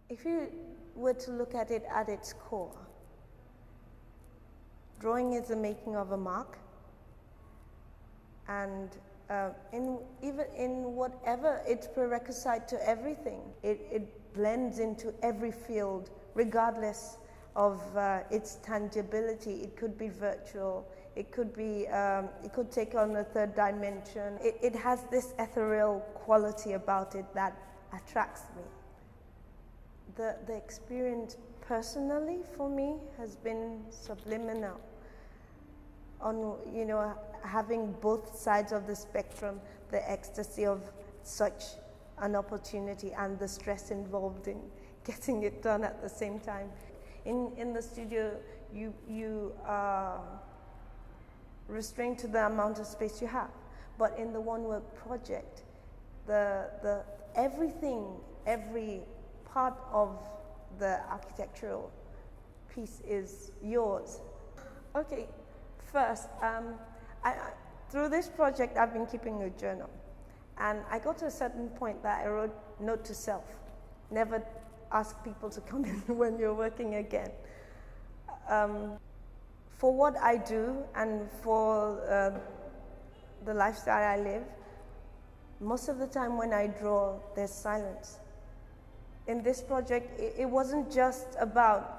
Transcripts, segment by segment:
If you were to look at it at its core, drawing is the making of a mark, and even in whatever its prerequisite to everything, it blends into every field, regardless of its tangibility. It could be virtual, it could be, it could take on a third dimension. It has this ethereal quality about it that attracts me. The experience personally for me has been subliminal. On, you know, having both sides of the spectrum, the ecstasy of such an opportunity and the stress involved in getting it done at the same time. In the studio, you are restrained to the amount of space you have, but in the one work project, everything, every part of the architectural piece is yours. Okay. First, through this project, I've been keeping a journal, and I got to a certain point that I wrote note to self: never ask people to come in when you're working again. For what I do and for the lifestyle I live, most of the time when I draw, there's silence. In this project, it wasn't just about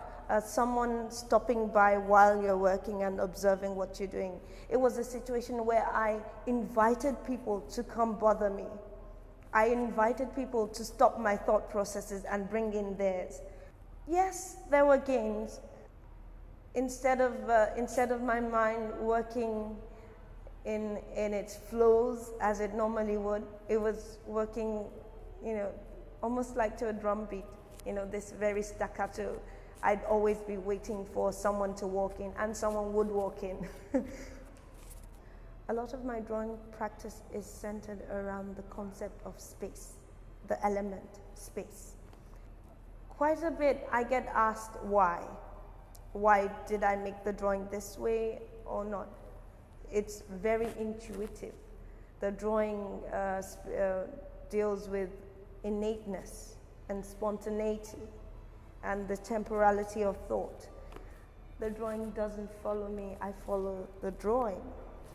someone stopping by while you're working and observing what you're doing. It was a situation where I invited people to come bother me. I invited people to stop my thought processes and bring in theirs. Yes, there were gains. Instead of my mind working in its flows as it normally would, it was working, you know, almost like to a drum beat, you know, this very staccato. I'd always be waiting for someone to walk in, and someone would walk in. A lot of my drawing practice is centered around the concept of space, the element space. Quite a bit I get asked why. Why did I make the drawing this way or not? It's very intuitive. The drawing deals with innateness and spontaneity and the temporality of thought. The drawing doesn't follow me, I follow the drawing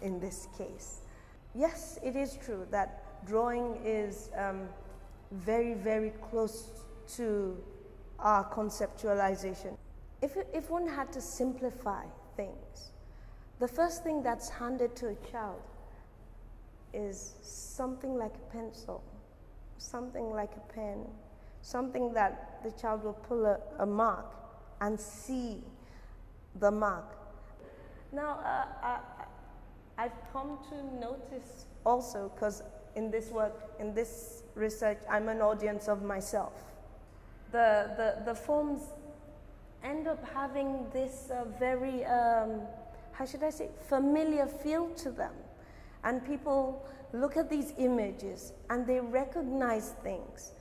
in this case. Yes, it is true that drawing is very, very close to our conceptualization. If one had to simplify things, the first thing that's handed to a child is something like a pencil, something like a pen, something that the child will pull a mark and see the mark. Now, I've come to notice also, because in this work, in this research, I'm an audience of myself. The forms end up having this very, how should I say, familiar feel to them. And people look at these images and they recognize things.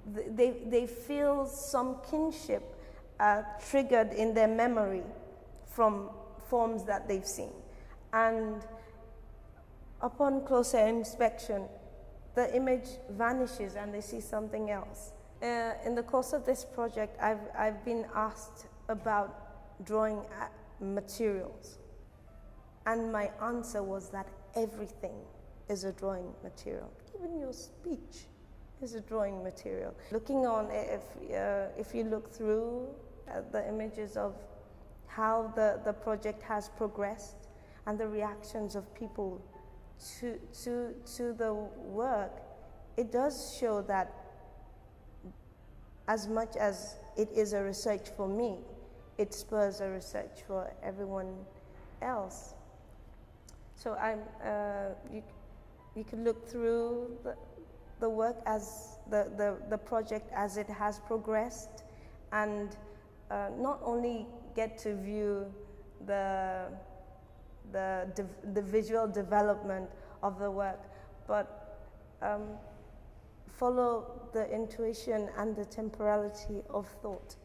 They feel some kinship triggered in their memory from forms that they've seen. And upon closer inspection, the image vanishes and they see something else. In the course of this project, I've been asked about drawing materials. And my answer was that everything is a drawing material. Even your speech is a drawing material. Looking on, if you look through the images of how the project has progressed and the reactions of people to the work, it does show that as much as it is a research for me, it spurs a research for everyone else. So you could look through the work as the project as it has progressed, and not only get to view the visual development of the work, but follow the intuition and the temporality of thought.